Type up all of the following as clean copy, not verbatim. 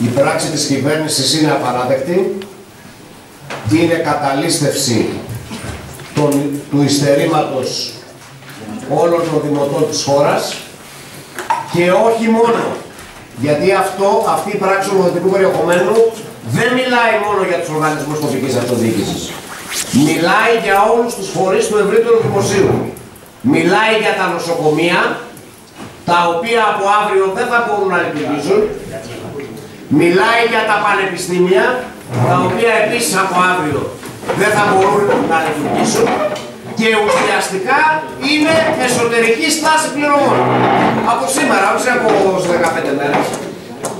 Η πράξη της κυβέρνησης είναι απαράδεκτη, είναι καταλήστευση του υστερήματος όλων των δημοτών της χώρας και όχι μόνο, γιατί αυτή η πράξη νομοθετικού περιεχομένου δεν μιλάει μόνο για τους οργανισμούς τοπικής αυτοδιοίκησης. Μιλάει για όλους τους φορείς του ευρύτερου δημοσίου. Μιλάει για τα νοσοκομεία, τα οποία από αύριο δεν θα μπορούν να λειτουργήσουν. Μιλάει για τα πανεπιστήμια, τα οποία επίσης από αύριο δεν θα μπορούν να λειτουργήσουν. Και ουσιαστικά είναι εσωτερική στάση πληρωμών. Από σήμερα, όχι από 15 μέρες,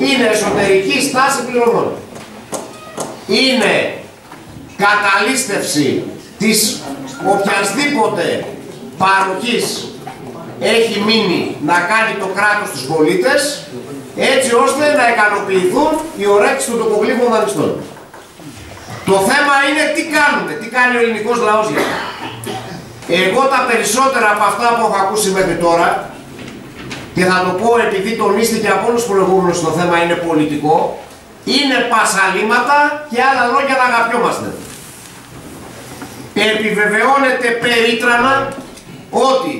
είναι εσωτερική στάση πληρωμών. Είναι καταλήστευση της οποιασδήποτε παροχής έχει μείνει να κάνει το κράτος στους πολίτες, έτσι ώστε να ικανοποιηθούν οι ωρέξεις των τοπογλύφων δανειστών. Το θέμα είναι τι κάνουμε, τι κάνει ο ελληνικός λαός για αυτό. Εγώ τα περισσότερα από αυτά που έχω ακούσει μέχρι τώρα, και θα το πω επειδή τονίστηκε από όλους τους προηγούμενους, το θέμα είναι πολιτικό, είναι πασαλήματα και άλλα λόγια να αγαπιόμαστε. Επιβεβαιώνεται περίτρανα ότι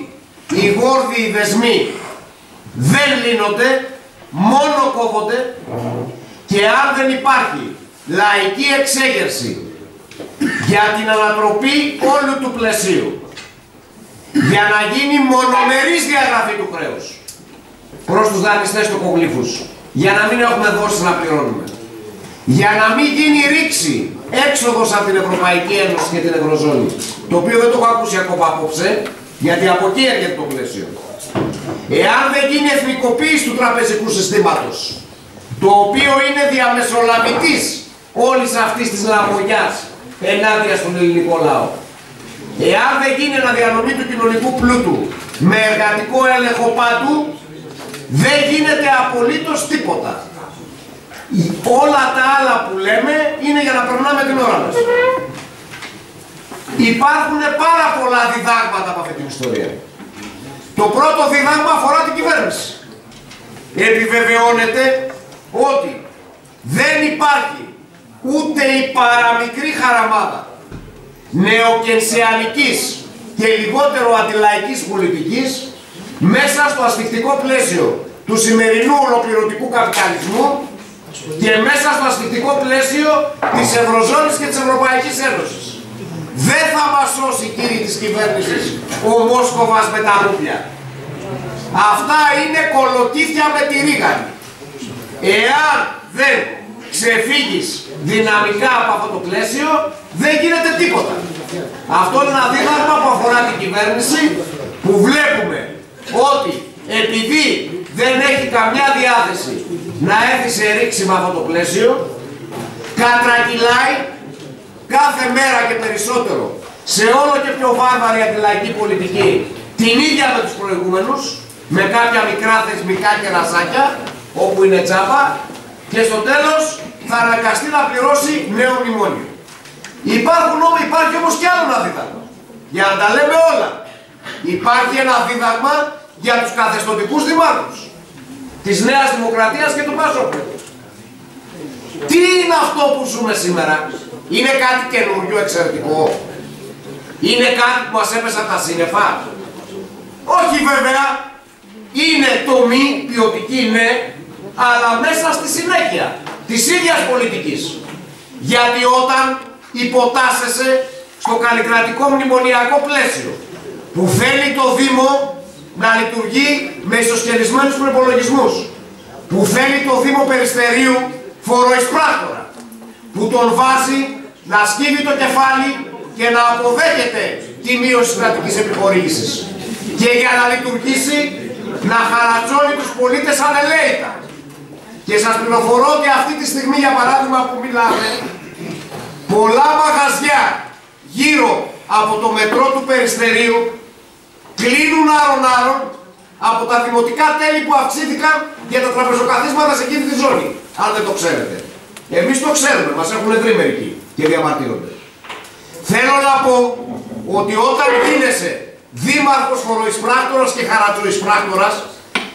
οι γόρδιοι δεσμοί δεν λύνονται, μόνο κόβονται, και αν δεν υπάρχει λαϊκή εξέγερση για την ανατροπή όλου του πλαισίου, για να γίνει μονομερής διαγραφή του χρέους προς τους δανειστές τοπογλύφους, για να μην έχουμε δώσει να πληρώνουμε, για να μην γίνει ρήξη έξοδος από την Ευρωπαϊκή Ένωση και την Ευρωζώνη, το οποίο δεν το έχω ακούσει ακόμα απόψε, γιατί από εκεί έρχεται το πλαίσιο. Εάν δεν γίνει εθνικοποίηση του τραπεζικού συστήματος, το οποίο είναι διαμεσολαβητής όλης αυτής της λαγωγιάς ενάντια στον ελληνικό λαό, εάν δεν γίνει αναδιανομή του κοινωνικού πλούτου με εργατικό έλεγχο πάντου, δεν γίνεται απολύτως τίποτα. Όλα τα άλλα που λέμε είναι για να περνάμε την ώρα μας. Υπάρχουν πάρα πολλά διδάγματα από αυτή την ιστορία. Το πρώτο διδάγμα αφορά την κυβέρνηση. Επιβεβαιώνεται ότι δεν υπάρχει ούτε η παραμικρή χαραμάδα νεοκενσιανικής και λιγότερο αντιλαϊκής πολιτικής μέσα στο ασφικτικό πλαίσιο του σημερινού ολοκληρωτικού καπιταλισμού και μέσα στο ασφικτικό πλαίσιο της Ευρωζώνης και της Ευρωπαϊκής Ένωσης. Δεν θα μας σώσει, κύριοι της κυβέρνησης, ο Μόσκοβας με τα ρούπια. Αυτά είναι κολοτίθια με τη ρίγανη. Εάν δεν ξεφύγεις δυναμικά από αυτό το πλαίσιο, δεν γίνεται τίποτα. Αυτό είναι ένα δίδαγμα που αφορά την κυβέρνηση, που βλέπουμε ότι επειδή δεν έχει καμιά διάθεση να έρθει σε ρήξη με αυτό το πλαίσιο, κατρακυλάει κάθε μέρα και περισσότερο σε όλο και πιο βάρβαρη αντιλαϊκή πολιτική την ίδια με τους προηγούμενους, με κάποια μικρά θεσμικά κερασάκια όπου είναι τσάπα, και στο τέλος θα αναγκαστεί να πληρώσει νέο μνημόνιο. Υπάρχει όμως και άλλο ένα δίδαγμα, για να τα λέμε όλα. Υπάρχει ένα δίδαγμα για τους καθεστωτικούς δημάρχους της Νέας Δημοκρατίας και του ΠΑΣΟΚ. Τι είναι αυτό που ζούμε σήμερα? Είναι κάτι καινούριο εξαιρετικό? Είναι κάτι που μας έπεσε από τα σύννεφα? Όχι βέβαια. Είναι τομή ποιοτική, ναι, αλλά μέσα στη συνέχεια της ίδιας πολιτικής. Γιατί όταν υποτάσσεσαι στο καλλικρατικό μνημονιακό πλαίσιο που θέλει το Δήμο να λειτουργεί με ισοσκελισμένους προϋπολογισμούς, που θέλει το Δήμο Περιστερίου φοροεισπράκτορα, που τον βάζει να σκύβει το κεφάλι και να αποδέχεται τη μείωση της κρατικής επιχορήγησης, και για να λειτουργήσει να χαρατσώνει τους πολίτες ανελαίητα. Και σας πληροφορώ ότι αυτή τη στιγμή, για παράδειγμα που μιλάμε, πολλά μαγαζιά γύρω από το μετρό του Περιστερίου κλείνουν άρον-άρον από τα δημοτικά τέλη που αυξήθηκαν για τα τραπεζοκαθίσματα σε εκείνη τη ζώνη. Αν δεν το ξέρετε. Εμείς το ξέρουμε, μας έχουν βρει μερικοί και διαμαρτύρονται. Θέλω να πω ότι όταν γίνεσαι δήμαρχος, φοροεισπράκτορας και χαρατσοεισπράκτορας,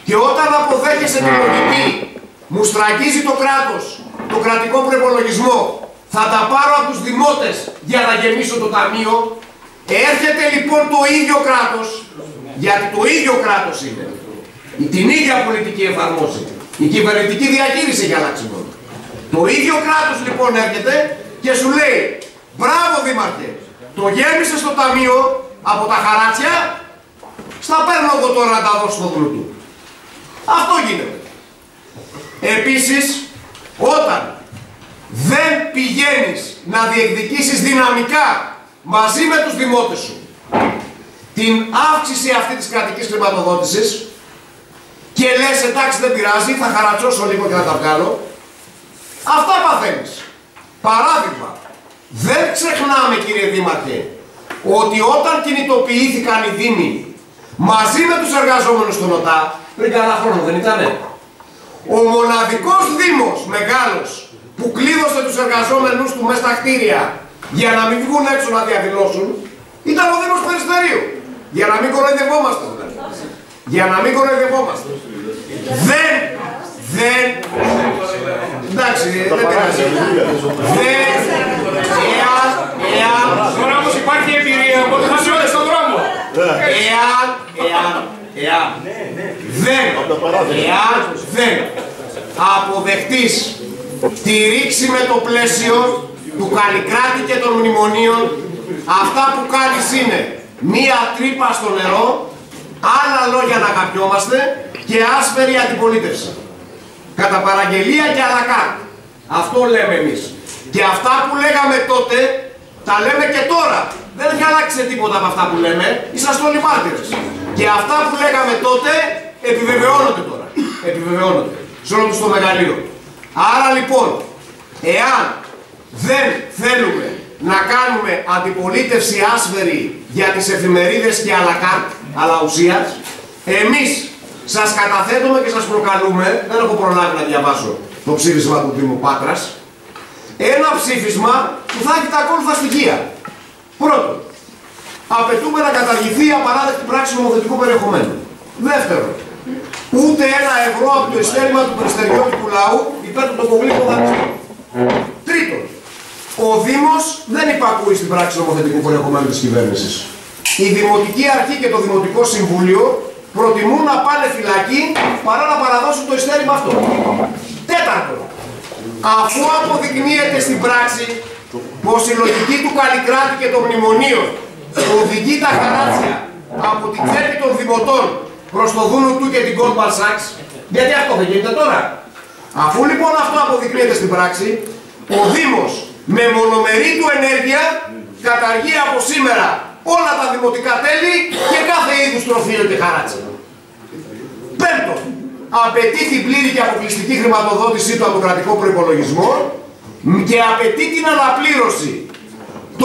και όταν αποδέχεσαι την λογική μου στραγγίζει το κράτος, το κρατικό προϋπολογισμό, θα τα πάρω από τους δημότες για να γεμίσω το ταμείο. Έρχεται λοιπόν το ίδιο κράτος, γιατί το ίδιο κράτος είναι, την ίδια πολιτική εφαρμόζει, η κυβερνητική διαχείριση έχει αλλάξει μόνο. Το ίδιο κράτος λοιπόν έρχεται και σου λέει, μπράβο δήμαρχε, το γέμισε στο ταμείο από τα χαράτσια, στα παίρνω εγώ τώρα να τα δώσω στο δούλου. Αυτό γίνεται. Επίσης, όταν δεν πηγαίνεις να διεκδικήσεις δυναμικά μαζί με τους δημότες σου την αύξηση αυτή της κρατικής χρηματοδότησης και λες εντάξει δεν πειράζει, θα χαρατσώσω λίγο και θα τα βγάλω, αυτά παθαίνεις. Παράδειγμα, δεν ξεχνάμε κύριε Δήμαρχε ότι όταν κινητοποιήθηκαν οι Δήμοι μαζί με τους εργαζόμενους στον ΟΤΑ, πριν κανένα χρόνο δεν ήτανε, ο μοναδικός Δήμος μεγάλος που κλείδωσε τους εργαζόμενους του μέσα στα κτίρια για να μην βγουν έξω να διαδηλώσουν, ήταν ο Δήμος Περιστερίου. Για να μην κοροϊδευόμαστε δηλαδή. Για να μην κοροϊδευόμαστε. Εντάξει, δεν πειράζει. Τώρα όμως υπάρχει εμπειρία, οπότε θα σου στον δρόμο. Εάν δεν αποδεχτείς τη ρήξη με το πλαίσιο του Καλλικράτη και των μνημονίων, αυτά που κάνεις είναι μία τρύπα στο νερό, άλλα λόγια να καπιόμαστε και άσπερη αντιπολίτευση. Κατά παραγγελία και αλακά. Αυτό λέμε εμείς. Και αυτά που λέγαμε τότε, τα λέμε και τώρα. Δεν έχει αλλάξει τίποτα από αυτά που λέμε. Είσαστε όλοι μάρτυρες. Και αυτά που λέγαμε τότε επιβεβαιώνονται τώρα. Επιβεβαιώνονται. Σε όλο τους το μεγαλείο. Άρα λοιπόν, εάν δεν θέλουμε να κάνουμε αντιπολίτευση άσφαιρη για τις εφημερίδες και αλακάρτ, αλλά ουσίας, εμείς σας καταθέτουμε και σας προκαλούμε, δεν έχω προλάβει να διαβάσω το ψήφισμα του Δήμου Πάτρας, ένα ψήφισμα που θα έχει τα ακόλουθα στοιχεία. Πρώτον, απαιτούμε να καταργηθεί η απαράδεκτη πράξη νομοθετικού περιεχομένου. Δεύτερον, ούτε €1 από το ειστέρημα του περιστεριώτικου λαού υπέρ του τοπογλύπου δανειστών. Τρίτον, ο Δήμος δεν υπακούει στην πράξη νομοθετικού περιεχομένου της κυβέρνησης. Η Δημοτική Αρχή και το Δημοτικό Συμβούλιο προτιμούν να πάνε φυλακή παρά να παραδώσουν το ειστέρημα αυτό. Τέταρτον, αφού αποδεικνύεται στην πράξη πως η λογική του Καλλικράτη και των μνημονίων οδηγεί τα χαράτσια από την τσέπη των δημοτών προς το δούνο του και την Goldman Sachs, γιατί αυτό δεν γίνεται τώρα. Αφού λοιπόν αυτό αποδεικνύεται στην πράξη, ο Δήμος με μονομερή του ενέργεια καταργεί από σήμερα όλα τα δημοτικά τέλη και κάθε είδους τροφείο και χαράτσια. Πέμπτον, απαιτεί την πλήρη και αποκλειστική χρηματοδότησή του από τον κρατικό προϋπολογισμό και απαιτεί την αναπλήρωση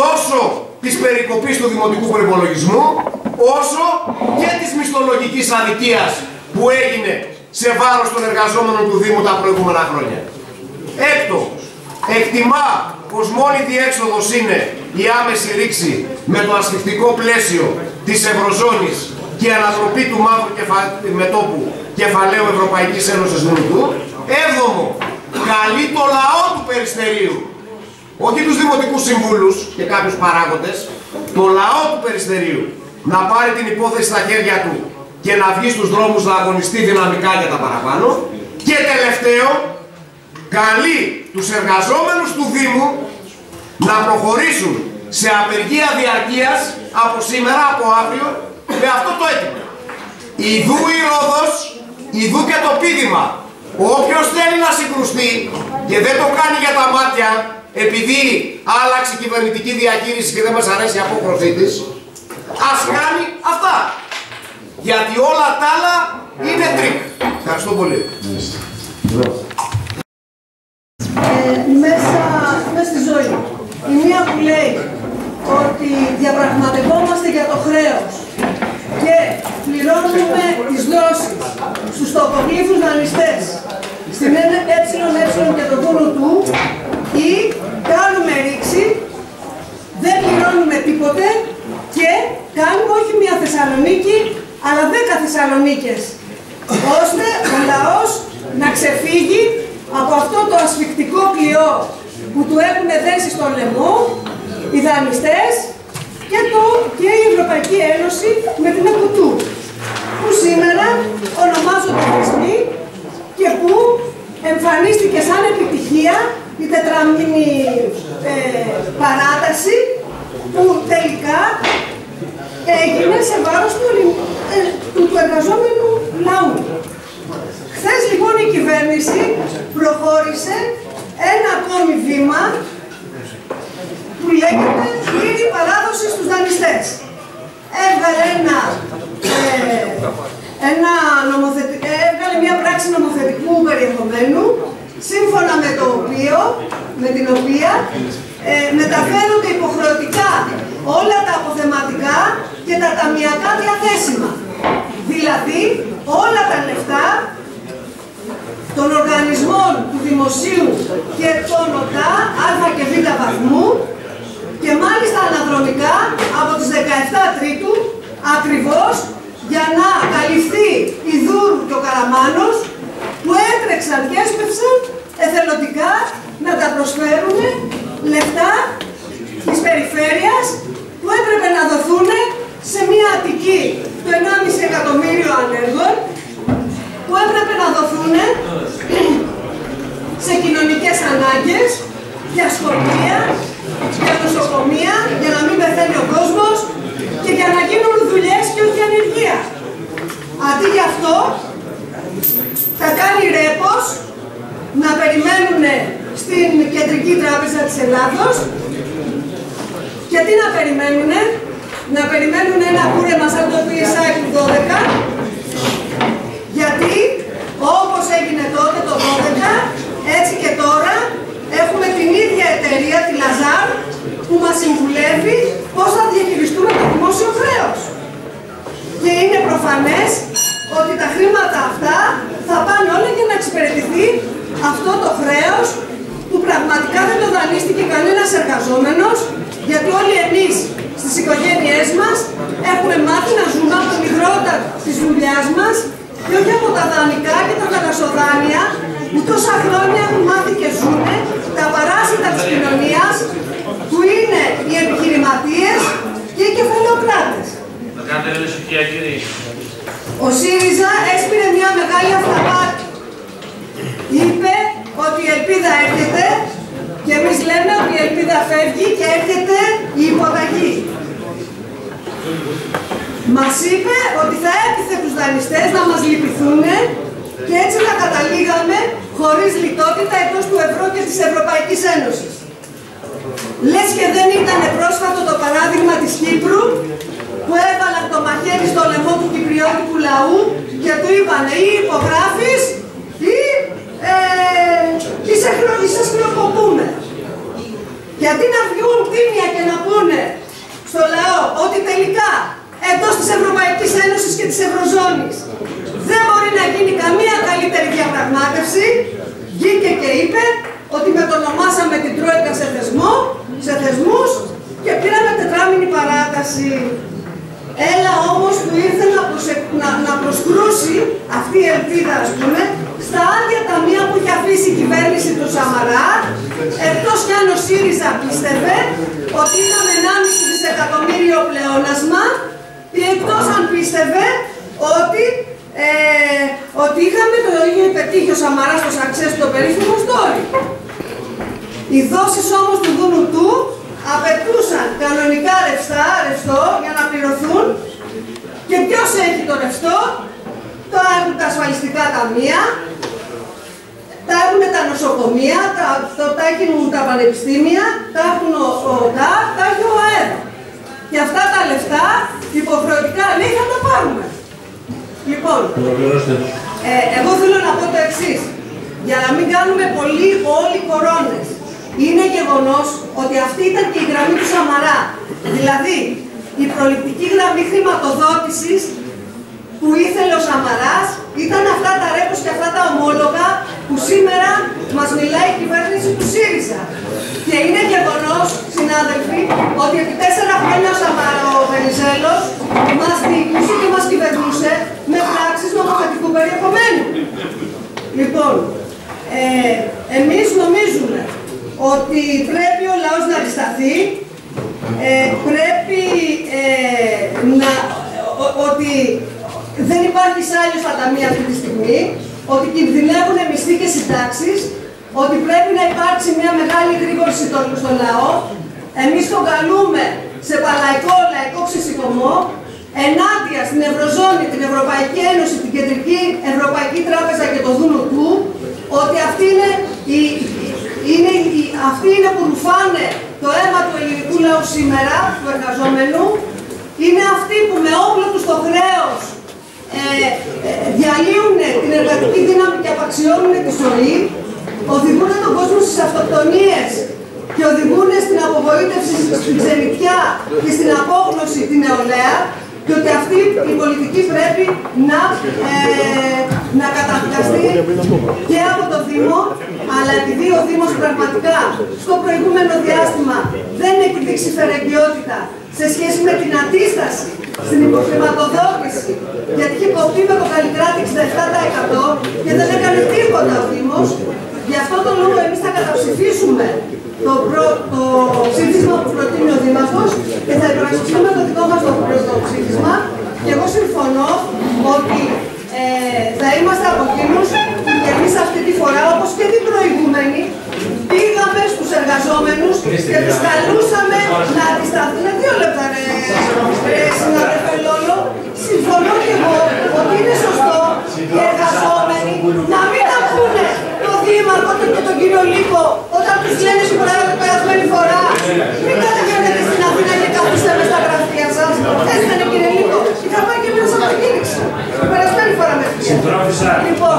τόσο της περικοπής του δημοτικού προϋπολογισμού όσο και της μισθολογικής αδικίας που έγινε σε βάρος των εργαζόμενων του Δήμου τα προηγούμενα χρόνια. Έκτο, εκτιμά πως μόνη διέξοδος είναι η άμεση ρήξη με το ασφιχτικό πλαίσιο της Ευρωζώνης και η ανατροπή του μαύρου μετώπου κεφαλαίου Ευρωπαϊκής Ένωσης Νούτου. Έβδομο, καλεί το λαό του Περιστερίου, όχι τους δημοτικούς συμβούλους και κάποιους παράγοντες, το λαό του Περιστερίου να πάρει την υπόθεση στα χέρια του και να βγει στους δρόμους να αγωνιστεί δυναμικά για τα παραπάνω. Και τελευταίο, καλεί τους εργαζόμενους του Δήμου να προχωρήσουν σε απεργία διαρκείας από σήμερα, από αύριο, με αυτό το αίτημα. Ιδού η Ρόδος, ιδού και το πείδημα. Όποιος θέλει να συγκρουστεί και δεν το κάνει για τα μάτια, επειδή άλλαξε η κυβερνητική διαχείριση και δεν μας αρέσει η απόκρωσή της, ας κάνει αυτά. Γιατί όλα τα άλλα είναι τρίκ. Ευχαριστώ πολύ. Μέσα στη ζωή. Η μία που λέει ότι διαπραγματευόμαστε για το χρέος και πληρώνουμε τις δόσεις στους τοπογλύφους δανειστές στην ΕΕ και το δούνο του, ή κάνουμε ρήξη, δεν πληρώνουμε τίποτε και κάνουμε όχι μία Θεσσαλονίκη αλλά 10 Θεσσαλονίκες, ώστε ο λαός να ξεφύγει αυτό το ασφικτικό κλειό που του έχουν δέσει στο λαιμό οι δανειστές και η Ευρωπαϊκή Ένωση με την ΕΚΟΤΟΥ, που σήμερα ονομάζονται θεσμοί και που εμφανίστηκε σαν επιτυχία η τετραμήνη παράταση που τελικά έγινε σε βάρος του εργαζόμενου λαού. Χθες λοιπόν η κυβέρνηση προχώρησε ένα ακόμη βήμα που λέγεται πλήρη παράδοση στους δανειστές. Έβγαλε έβγαλε μια πράξη νομοθετικού περιεχομένου, σύμφωνα με την οποία μεταφέρονται υποχρεωτικά όλα τα αποθεματικά και τα ταμιακά διαθέσιμα. Δηλαδή όλα τα λεφτά των οργανισμών του δημοσίου και των ΟΤΑ α και β βαθμού και μάλιστα αναδρομικά από τις 17 Τρίτου ακριβώς για να καλυφθεί η Δούρου και ο Καραμάνος που έτρεξαν και έσπευσαν εθελοντικά να τα προσφέρουν λεφτά της περιφέρειας που έπρεπε να δοθούν σε μια Αττική το 1,5 εκατομμύριο ανέργων, που έπρεπε να δοθούν σε κοινωνικές ανάγκες, για σχολεία, για νοσοκομεία, για να μην πεθαίνει ο κόσμος και για να γίνουν δουλειές και όχι ανεργία. Αντί γι' αυτό θα κάνει ρέπος να περιμένουν στην Κεντρική Τράπεζα της Ελλάδος. Και τι να περιμένουν ένα κούρεμα σαν το PSI του 12, γιατί όπως έγινε τότε το 12, έτσι και τώρα έχουμε την ίδια εταιρεία, τη Λαζάρ, που μας συμβουλεύει πώς θα διαχειριστούμε το δημόσιο χρέος. Και είναι προφανές ότι τα χρήματα αυτά θα πάνε όλα για να εξυπηρετηθεί αυτό το χρέος που πραγματικά δεν το δανείστηκε κανένας εργαζόμενος, γιατί όλοι εμείς στις οικογένειές μας έχουμε μάθει να ζούμε από τον υδρότα της δουλειάς μας και όχι από τα δανεικά και τα κατασοδάνεια που τόσα χρόνια έχουν μάθει και ζουνε τα παράσιτα της κοινωνίας, που είναι οι επιχειρηματίες και οι κεφαλαιοκράτες. Ο ΣΥΡΙΖΑ έσπηρε μια μεγάλη αυταπάτη. Είπε ότι η ελπίδα έρχεται και εμείς λέμε ότι η ελπίδα φεύγει και έρχεται η υποταγή. Μας είπε ότι θα έπιθε τους δανειστές να μας λυπηθούν και έτσι θα καταλήγαμε χωρίς λιτότητα εκτός του ευρώ και της Ευρωπαϊκής Ένωσης. Λες και δεν ήταν πρόσφατο το παράδειγμα της Κύπρου που έβαλαν το μαχαίρι στο λαιμό του κυπριώτικου λαού και του είπανε ή υπογράφεις ή σε χρεοκοπούμε. Γιατί να βγουν τίμια και να πούνε στο λαό ότι τελικά εντός της Ευρωπαϊκής Ένωσης και της Ευρωζώνης δεν μπορεί να γίνει καμία καλύτερη διαπραγμάτευση, βγήκε και είπε ότι μετονομάσαμε την Τρόικα σε θεσμούς και πήραμε τετράμηνη παράταση. Έλα όμως που ήρθε να προσκρούσει αυτή η ελπίδα, ας πούμε, στα άδεια ταμεία που είχε αφήσει η κυβέρνηση του Σαμαρά, εκτός κι αν ο ΣΥΡΙΖΑ πίστευε ότι είχαμε 1,5 δισεκατομμύριο πλεόνασμα και εκτός αν πίστευε ότι είχαμε το ίδιο πετύχει ο Σαμαράς στο Σαξές το περίφημο story. Οι δόσεις όμως του Δούνου του απαιτούσαν κανονικά ρευστό για να πληρωθούν και ποιος έχει το ρευστό? Το έχουν τα ασφαλιστικά ταμεία, τα έχουν τα νοσοκομεία, τα έχουν τα πανεπιστήμια, τα έχουν ο ΟΤΑ, τα έχει ο ΑΕΔ. Και αυτά τα λεφτά υποχρεωτικά λέει θα τα πάρουμε. Λοιπόν, εγώ θέλω να πω το εξής, για να μην κάνουμε όλοι κορώνες. Είναι γεγονός ότι αυτή ήταν και η γραμμή του Σαμαρά. Δηλαδή, η προληπτική γραμμή χρηματοδότησης που ήθελε ο Σαμαράς ήταν αυτά τα ρέπος και αυτά τα ομόλογα που σήμερα μας μιλάει η κυβέρνηση του ΣΥΡΙΖΑ. Και είναι γεγονός, συνάδελφοι, ότι επί 4 χρόνια ο Βενιζέλος μας διοικούσε και μας κυβερνούσε με πράξεις νομοθετικού περιεχομένου. Λοιπόν, Εμείς νομίζουμε ότι πρέπει ο λαός να αντισταθεί, πρέπει ότι δεν υπάρχει σάλιο στα ταμεία αυτή τη στιγμή, ότι κινδυνεύουν μισθοί και συντάξεις, ότι πρέπει να υπάρξει μια μεγάλη γρήγορση στον λαό. Εμείς τον καλούμε σε λαϊκό ξεσηκωμό ενάντια στην Ευρωζώνη, την Ευρωπαϊκή Ένωση, την Κεντρική Ευρωπαϊκή Τράπεζα και το Δούνο του, ότι αυτοί είναι που ρουφάνε το αίμα του ελληνικού λαού σήμερα, του εργαζόμενου, είναι αυτοί που με όπλο τους το χρέος διαλύουν την εργατική δύναμη και απαξιώνουν τη ζωή, οδηγούν τον κόσμο στις αυτοκτονίες και οδηγούν στην απογοήτευση, στην ξενιτιά και στην απόγνωση την νεολαία, και ότι αυτή η πολιτική πρέπει να καταδικαστεί και από το Δήμο, αλλά επειδή ο Δήμος πραγματικά στο προηγούμενο διάστημα δεν έχει δείξει φερεγγιότητα σε σχέση με την αντίσταση στην υποχρηματοδότηση, γιατί είχε κοπεί με το Καλλικράτη 67% και δεν έκανε τίποτα ο Δήμος. Γι' αυτό τον λόγο εμείς θα καταψηφίσουμε το ψήφισμα που προτείνει ο Δήμαρχος και θα υπερασπιστούμε το δικό μας το ψήφισμα. Και εγώ συμφωνώ ότι θα είμαστε από εκείνους που και εμείς αυτή τη φορά, όπως και την προηγούμενη, πήγαμε στους εργαζόμενους και τους καλούσαμε να αντισταθούν. 2 λεπτά ρε συνάδελφε Λόλο. Συμφωνώ και εγώ ότι είναι σωστό οι εργαζόμενοι να μην ακούνε τον Δήμαρχο και τον κύριο Λίκο όταν τους λένε την περασμένη φορά. Μην κατεβαίνετε στην Αθήνα και καθίστε μες στα γραφεία σας. Έτσι δεν είναι, κύριε Λίκο. Είχα πάει και μια αυτοκίνηση. Την περασμένη φορά με έφυγε. Λοιπόν,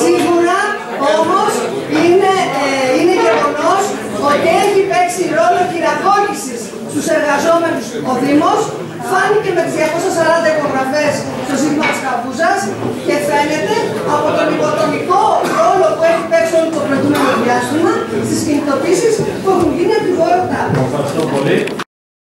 σίγουρα όμως είναι γεγονός ότι έχει παίξει ρόλο χειραγώγησης στους εργαζόμενους ο Δήμος. Φάνηκε με τις 240 υπογραφές.